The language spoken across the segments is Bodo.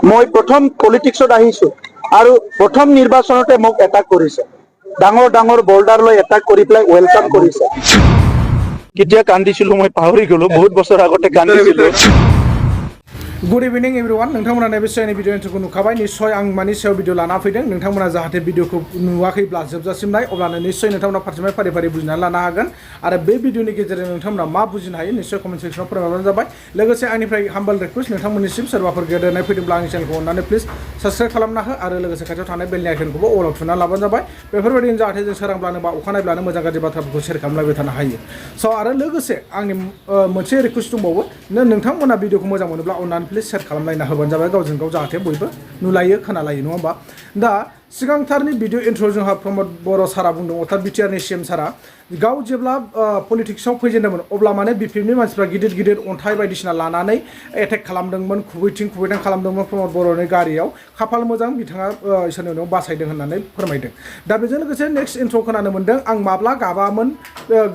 মই প্ৰথম পলিটিক্সত আহিছোঁ আৰু প্ৰথম নিৰ্বাচনতে মোক এটাক কৰিছে, ডাঙৰ ডাঙৰ বল্ডাৰ লৈ এটাক কৰি পেলাই ৱেলকাম কৰিছে। কেতিয়া কান্দিছিলোঁ মই পাহৰি গ'লো, বহুত বছৰ আগতে কান্দিছিলোঁ। गुड इभिनिं एभरिवान नोंथांमोना नैबे सिगांनि भिडिअ इन्ट्र'खौ नुखाबाय निश्चय आं मानि सायाव भिडिअ लाना फैदों नोंथांमोना जाहाथे भिडिअखौ नुवाखैब्ला जोबजासिम नाय अब्लानो निश्चय नोंथांमोना फारसेनिफ्राय फारि फारि बुजिनानै लानो हागोन आरो बे भिडिअनि गेजेरजों नोंथांमोना मा बुजिनो हायो निश्चय कमेन्ट सेक्सनाव फोरमायबानो जाबाय लोगोसे आंनिफ्राय हाम्बल रिक्वेस्ट नोंथांमोननिसिम सोरबाफोर गेदेरनाय फैदोंब्ला आंनि चेनेलखौ अननानै प्लिज साबस्क्राइब खालामना हो आरो लोगोसे खाथियाव थानाय बेलनि आइकनखौबो अलाव थुना लाबानो जाबाय बेफोरबायदिनो जाहाथे जों सोरांब्लानो बा अखानायब्लानो मोजां गाज्रि बाथ्राफोरखौ शेयार खालामलायबाय थानो हायो स' आरो लोगोसे आंनि मोनसे रिक्वेस्ट दंबावो नोंथांमोना भिडिअखौ मोजां मोनोब्ला अननानै प्लिज शेयार खालामलायना होबानो जाबाय गावजों गाव जाहाथे बयबो नुलायो खोनालायो नङा होमबा दा सिगांथारनि भिडिअ इन्ट्र' जोंहा प्रमद बर' सारा बुंदों अर्थात बिटिआरनि सिएम सारा गाव जेब्ला पलिटिक्सआव फैजेनदोंमोन अब्ला माने बिपिएफनि मानसिफ्रा गिदिर गिदिर अन्थाइ बायदिसिना लानानै एटेक खालामदोंमोन खुबैथिं खालामदोंमोन प्रमद बर'नि गारियाव खाफाल मोजां बिथाङा इसोरनि उनाव बासायदों होननानै फोरमायदों दा बेजों लोगोसे नेक्स्ट इन्ट्र' खोनानो मोन्दों आं माब्ला गाबामोन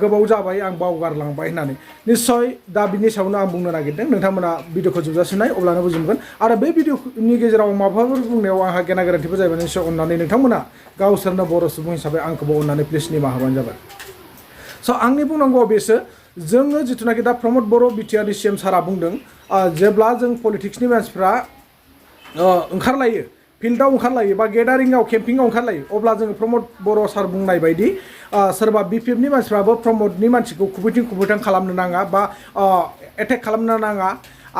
गोबाव जाबाय आं बावगारलांबाय होननानै निश्चय दा बिनि सायावनो आं बुंनो नागिरदों नोंथांमोना भिडिअखौ जोबजासिम नाय अब्लानो बुजि मोनगोन आरो बे भिडिअनि गेजेराव माबाफोर बुंनायाव आंहा गेना गोरोन्थिफोर जायोबा निश्चय अननानै नोंथांमोना गावसोरनो बर' सुबुं हिसाबै आंखौबो अननानै प्लिज निमाहा होबानो जाबाय स' आंनि बुंनांगौआ बेसो जोङो जिथुनाखि दा प्रमद बर' बिटिआरनि सिएम सारा बुंदों जेब्ला जों पलिटिक्सनि मानसिफ्रा ओंखारलायो फिल्डआव ओंखारलायो बा गेदारिंआव केम्पिंआव ओंखारलायो अब्ला जोङो प्रमद बर' सार बुंनाय बायदि सोरबा बिपिएफनि मानसिफ्राबो प्रमदनि मानसिखौ खुबैथिं खालामनो नाङा बा एटेक खालामनो नाङा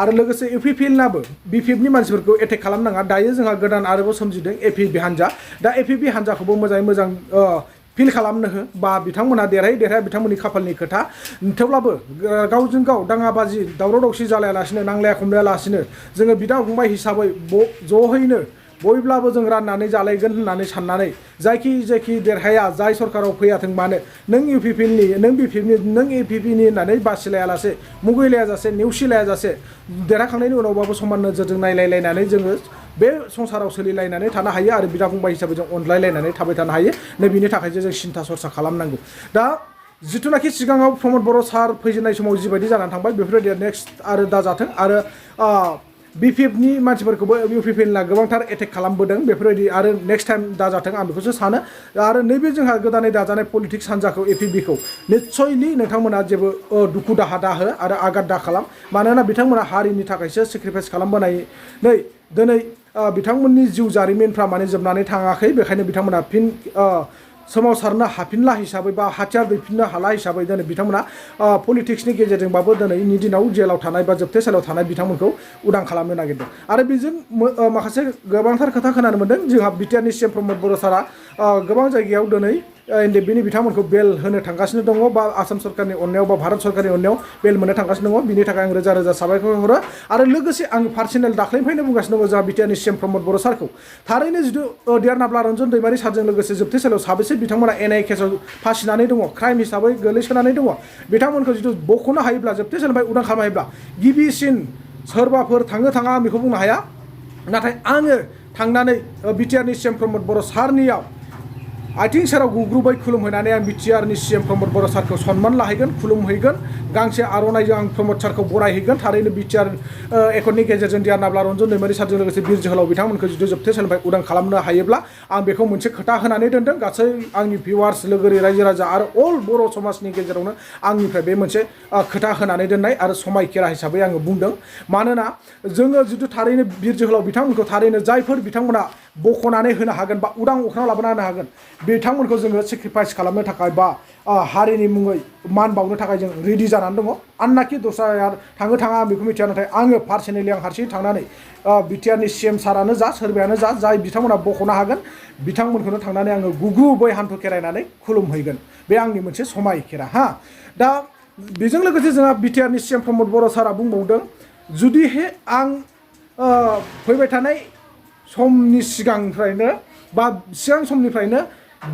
आरो लोगोसे इउपिपिएलनाबो बिपिएफनि मानसिफोरखौ एटेक खालामनाङा दायो जोंहा गोदान आरोबाव सोमजिदों एपिपि हान्जा दा एपिपि हान्जाखौबो मोजाङै मोजां फिल खालामनो हो बा बिथांमोना देरहाया बिथांमोननि खाफालनि खोथा थेवब्लाबो गावजों गाव दाङाबाजि दावराव दावसि जालायालासिनो नांलाया खमलायालासिनो जोङो बिदा फंबाय हिसाबै ज'हैनो बयब्लाबो जों राननानै जालायगोन होननानै साननानै जायखि देरहाया जाय सरकाराव फैयाथों मानो नों इउपिपिएलनि नों बिपिएफनि नों एपिपिनि होननानै बासिलायालासे मुगैलायाजासे नेवसिलायाजासे देरहाखांनायनि उनावबाबो समान नोजोरजों नायलायलायनानै जोङो बे संसाराव सोलिलायनानै थानो हायो आरो बिदा फंबाय हिसाबै जों अनलायलायनानै थाबाय थानो हायो नै बिनि थाखायसो जों सिन्था सरसा खालामनांगौ दा जिथुनाखि सिगाङाव प्रमद बर' सार फैजेननाय समाव जिबायदि जानानै थांबाय बेफोरबायदि नेक्स्ट आरो दाजाथों आरो बिपिएफनि मानसिफोरखौबो इउपिपिएलना गोबांथार एटेक खालामबोदों बेफोरबायदि आरो नेक्स्ट टाइम दाजाथों आं बेखौसो सानो आरो नैबे जोंहा गोदानै दाजानाय पलिटिक्स हान्जाखौ एपिबिखौ निस्सयलि नोंथांमोना जेबो दुखु दाहा दाहो आरो आघात दा खालाम मानोना बिथांमोना हारिनि थाखायसो सेक्रिफाइस खालामबोनानै दिनै बिथांमोननि जिउ जारिमिनफ्रा माने जोबनानै थाङाखै बेखायनो बिथांमोना फिन सोमावसारनो हाफिनला हिसाबै बा हाथियार दैफिननो हाला हिसाबै दिनै बिथांमोना पलिटिक्सनि गेजेरजोंबाबो दिनैनि दिनाव जेलाव थानाय बा जोबथेसालियाव थानाय बिथांमोनखौ उदां खालामनो नागिरदों आरो बेजों माखासे गोबांथार खोथा खोनानो मोन्दों जोंहा बिटिआरनि सिएम प्रमद बर' सारा गोबां जायगायाव दिनै एनडिएफबिनि बिथांमोनखौ बेल होनो थांगासिनो दङ बा आसाम सरकारनि अननायाव बा भारत सरकारनि अननायाव बेल मोननो थांगासिनो दङ बिनि थाखाय आं रोजा रोजा साबायखर हरो आरो लोगोसे आं पार्सनेल दाख्लैनिफ्रायनो बुंगासिनो दङ जोंहा बिटिआरनि सिएम प्रमद बर' सारखौ थारैनो जिथु देरनाब्ला रन्जन दैमारि सारजों लोगोसे जोबथेसालियाव साबेसे बिथांमोना एनआइ केसाव फासिनानै दङ क्राइम हिसाबै गोलैसोनानै दङ बिथांमोनखौ जिथु बख'नो हायोब्ला जोबथेसालिनिफ्राय उदां खालामनो हायोब्ला गिबिसिन सोरबाफोर थाङो थाङा आं बेखौ बुंनो हाया नाथाय आङो थांनानै बिटिआरनि सिएम प्रमद बर' सारनियाव आथिं सेराव गुग्रुबै खुलुमहैनानै आं बिटिआरनि सिएम प्रमद बर' सारखौ सनमान लाहैगोन खुलुमहैगोन गांसे आर'नाइजों आं प्रमद सारखौ बरायहैगोन थारैनो बिटिआर एकर्डनि गेजेरजों देरनाब्ला रन्जन दैमारि सारजों लोगोसे बिर जोहोलाव बिथांमोनखौ जुदि जोबथेसालिनिफ्राय उदां खालामनो हायोब्ला आं बेखौ मोनसे खोथा होनानै दोनदों गासै आंनि भिउवार्स लोगोरि रायजो राजा आरो अल बर' समाजनि गेजेरावनो आंनिफ्राय बे मोनसे खोथा होनानै दोननाय आरो समायखेरा हिसाबै आङो बुंदों मानोना जोङो जिथु थारैनो बिर जोहोलाव बिथांमोनखौ थारैनो जायफोर बिथांमोना बख'नानै होनो हागोन बा उदां अख्राङाव लाबोना होनो हागोन बिथांमोनखौ जोङो सेक्रिफाइस खालामनो थाखाय बा हारिनि मुङै मान बावनो थाखाय जों रेडि जानानै दङ आननाखि दस्राया थाङो थाङा आं बेखौ मिथिया नाथाय आङो पार्सनेलि आं हारसिङै थांनानै बिटिआरनि सिएम सारानो जा सोरबायानो जा जाय बिथांमोना बख'नो हागोन बिथांमोनखौनो थांनानै आङो गुग्रुबै हान्थु खेरायनानै खुलुमहैगोन बे आंनि मोनसे समायखेरा दा बेजों लोगोसे जोंहा बिटिआरनि सिएम प्रमद बर' सारा बुंबावदों जुदिहे आं फैबाय थानाय समनि सिगांनिफ्रायनो बा सिगां समनिफ्रायनो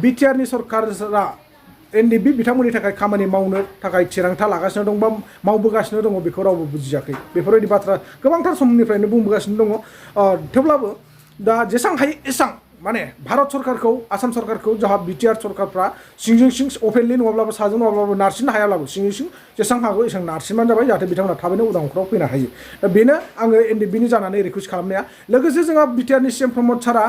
बिटिआरनि सरकारा एनडिएफबि बिथांमोननि थाखाय खामानि मावनो थाखाय थिरांथा लागासिनो दं बा मावबोगासिनो दङ बेखौ रावबो बुजियाखै बेफोरबायदि बाथ्रा गोबांथार समनिफ्रायनो बुंबोगासिनो दङ थेवब्लाबो दा जेसां हायो एसां माने भारत सरकारखौ आसाम सरकारखौ जोंहा बिटिआर सरकारफ्रा सिंजों सिं अपेनलि नङाब्लाबो साजों नङाब्लाबो नारसिननो हायाब्लाबो सिंजों सिं जेसेबां हागौ एसेबां नारसिनबानो जाबाय जाहाथे बिथांमोना थाबैनो उदांफ्राव फैनो हायो दा बेनो आङो एनडिएफबिनि जानानै रिकुवेस्ट खालामनाया लोगोसे जोंहा बिटिआरनि सिएम प्रमद सारा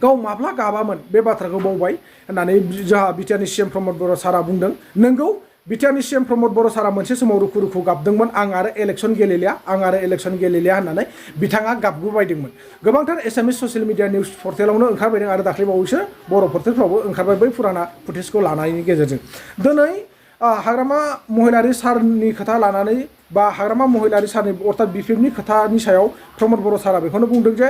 गाव माब्ला गाबामोन बे बाथ्राखौ बावबाय होननानै जोंहा बिटिआरनि सिएम प्रमद बर' सारा बुंदों नोंगौ बिटिआरनि सिएम प्रमद बर' सारा मोनसे समाव रुखु रुखु गाबदोंमोन आं आरो इलेक्सन गेलेलिया होननानै बिथाङा गाबगुबायदोंमोन गोबांथार एसामिस ससियेल मिडिया निउस पर्टेलावनो ओंखारबायदों आरो दाख्लैबावैसो बर' पर्टेलफ्रावबो ओंखारबाय बै फुराना फुटेजखौ लानायनि गेजेरजों दिनै हाग्रामा महिलारि सारनि खोथा लानानै बा हाग्रामा महिलारि सारनि अर्थात बिपिएफनि खोथानि सायाव प्रमद बर' सारा बेखौनो बुंदों जे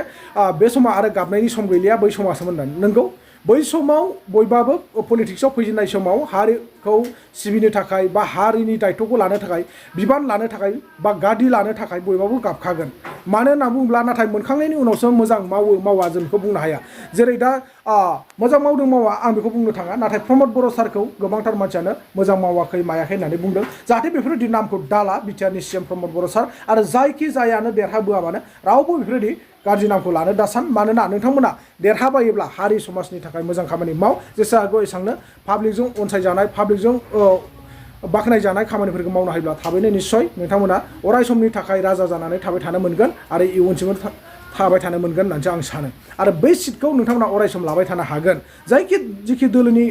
बे समा आरो गाबनायनि सम गैलिया बै समासोमोन होननानै नोंगौ बै समाव बयबाबो पलिटिक्सआव फैजेननाय समाव हारिखौ सिबिनो थाखाय बा हारिनि दायथ'खौ लानो थाखाय बिबान लानो थाखाय बा गादि लानो थाखाय बयबाबो गाबखागोन मानो होनना बुङोब्ला नाथाय मोनखांनायनि उनावसो मोजां मावो मावा जों बेखौ बुंनो हाया जेरै दा मोजां मावदों मावा आं बेखौ बुंनो थाङा नाथाय प्रमद बर' सारखौ गोबांथार मानसियानो मोजां मावाखै मायाखै होननानै बुंदों जाहाथे बेफोरबायदि नामखौ दाला बिटिआरनि सिएम प्रमद बर' सार आरो जायखि जायानो देरहाबोआ मानो रावबो बेफोरबायदि गाज्रि नामखौ लानो दासान मानोना नोंथांमोना देरहाबायोब्ला हारि समाजनि थाखाय मोजां खामानि माव जेसे हागौ एसांनो पाब्लिकजों अनसायजानाय पाब्लिकजों बाख्नायजानाय खामानिफोरखौ मावनो हायोब्ला थाबैनो निस्सय नोंथांमोना अराय समनि थाखाय राजा जानानै थाबाय थानो मोनगोन आरो इयुनसिमबो थाबाय थानो मोनगोन होननानैसो आं सानो आरो बै सिटखौ नोंथांमोना अराय सम लाबाय थानो हागोन जिखि दोलोनि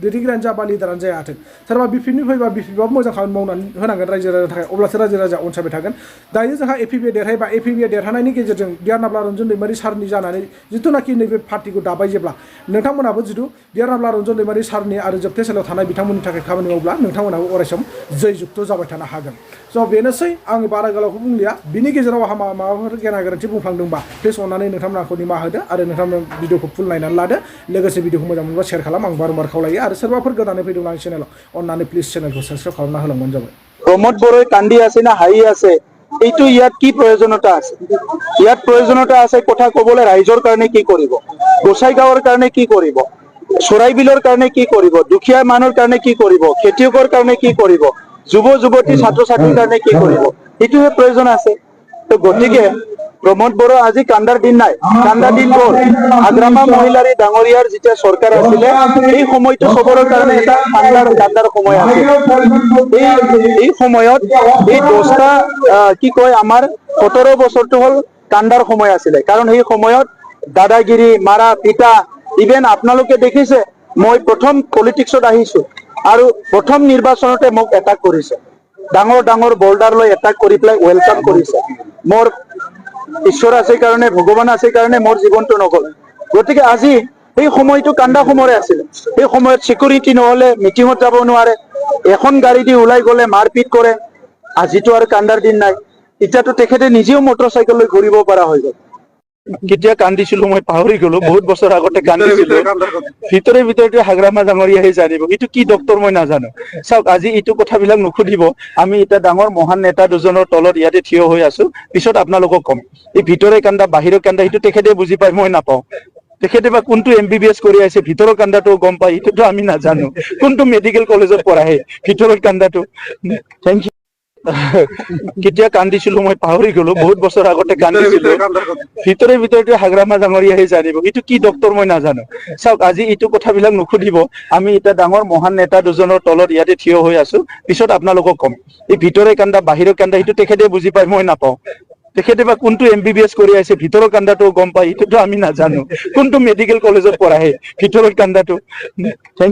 दैदेनगिरियानो जा बा लिडारानो जायाथों सोरबा बिपिएफनि फैबा बिपिएफआबो मोजां खामानि मावनानै होनांगोन रायजो राजानि थाखाय अब्लासो रायजो राजा अनसायबाय थागोन दायो जोंहा एपिबिए देरहायोबा एपिबिए देरहानायनि गेजेरजों दियारनाब्ला रन्जन दैमारि सारनि जानानै जिथुनाखि नैबे पार्टिखौ दाबाय जेब्ला नोंथांमोनाबो जिथु दियारनाब्ला रन्जन दैमारि सारनि आरो जोबथेसालियाव थानाय बिथांमोननि थाखाय खामानि मावब्ला नोंथांमोनाबो अरायसम जै जुक्त जाबाय थानो हागोन स' बेनोसै आं बारा गोलावखौ बुंलिया बिनि गेजेराव आंहा माबाफोर गेना गोरोन्थि बुंफ्लांदोंबा प्लिज अननानै नोंथांमोना आंखौ निमाहा होदो आरो नोंथांमोना भिडिअखौ फुल नायनानै लादो लोगोसे भिडिअखौ मोजां मोनबा शेयार खालाम आं बारम्बार खावलायो आरो सोरबाफोर गोदानै फैदोंब्ला आंनि चेनेलाव अननानै प्लिज चेनेलखौ साबस्क्राइब खालामना होलांबानो जाबाय प्रमोद बरই কান্দি আছে না হাঁহি আছে এইটো ইয়াত কি প্ৰয়োজনীয়তা আছে ইয়াত প্ৰয়োজনীয়তা আছে কথা ক'বলৈ ৰাইজৰ কাৰণে কি কৰিব গোসাইগাঁৱৰ কাৰণে কি কৰিব চৰাইবিলৰ কাৰণে কি কৰিব দুখীয়া মানুহৰ কাৰণে কি কৰিব খেতিয়কৰ কাৰণে কি কৰিব যুৱ যুৱতী ছাত্ৰ ছাত্ৰীৰ কাৰণে কি কৰিব এইটোহে প্ৰয়োজন আছে তো গতিকে প্ৰমোদ বড়ো আজি কান্দাৰ দিন নাই কান্দাৰ দিন গ'ল হাগ্ৰামা মহিলাৰী ডাঙৰীয়াৰ যেতিয়া চৰকাৰ আছিলে এই সময়টো চবৰৰ কাৰণে এটা কান্দাৰ সময় আছিল এই সময়ত এই 10টা কি কয় আমাৰ 17 বছৰটো হল কান্দাৰ সময় আছিলে কাৰণ এই সময়ত দাদাগিৰি মাৰা পিটা ইভেন আপোনালোকে দেখিছে মই প্ৰথম পলিটিক্সত আহিছো আৰু প্ৰথম নিৰ্বাচনতে মোক এটাক কৰিছে ডাঙৰ ডাঙৰ বোল্ডাৰ লৈ এটাক কৰি পেলাই ওয়েলকাম কৰিছে মোৰ ঈশ্বৰ আছে কাৰণে ভগৱান আছে কাৰণে মোৰ জীৱনটো নগল গতিকে আজি এই সময়টো কান্দা সমৰে আছিল এই সময়ত সিকিউৰিটি নহলে মিটিঙত যাব নোৱাৰে এখন গাড়ী দি ওলাই গলে মাৰপিট কৰে আজিতো আৰু কান্দাৰ দিন নাই এতিয়াতো তেখেতে নিজেও মটৰচাইকেল লৈ ঘূৰিব পৰা হৈ গ'ল কেতিয়া কান্দিছিলো মই পাহৰি গলো বহুত বছৰ আগতে কান্দিছিলো ভিতৰে ভিতৰতে হাগ্ৰামা ডাঙৰীয়াহে জানিব এইটো কি ডক্তৰ মই নাজানো চাওক আজি এইটো কথাবিলাক নুসুধিব আমি এটা ডাঙৰ মহান নেতা দুজনৰ তলত ইয়াতে থিয় হৈ আছো পিছত আপোনালোকক কম এই ভিতৰে কান্দা বাহিৰৰ কান্দা সেইটো তেখেতে বুজি পায় মই নাপাওঁ তেখেতে বা কোনটো MBBS কৰি আছে ভিতৰৰ কান্দাটো গম পায় এইটোতো আমি নাজানো কোনটো মেডিকেল কলেজত পঢ়াহে ভিতৰৰ কান্দাটো থেংক ইউ কেতিয়া কান্দিছিলো মই পাহৰি গলো বহুত বছৰ আগতে কান্দিছিলো ভিতৰে ভিতৰতে হাগ্ৰামা ডাঙৰীয়াহে জানিব এইটো কি ডক্তৰ মই নাজানো চাওক আজি এইটো কথাবিলাক নুসুধিব আমি এটা ডাঙৰ মহান নেতা দুজনৰ তলত ইয়াতে থিয় হৈ আছো পিছত আপোনালোকক কম এই ভিতৰে কান্দা বাহিৰৰ কান্দা সেইটো তেখেতে বুজি পায় মই নাপাওঁ তেখেতে বা কোনটো MBBS কৰি আছে ভিতৰৰ কান্দাটো গম পায় এইটোতো আমি নাজানো কোনটো মেডিকেল কলেজত পঢ়াহে ভিতৰৰ কান্দাটো থেংক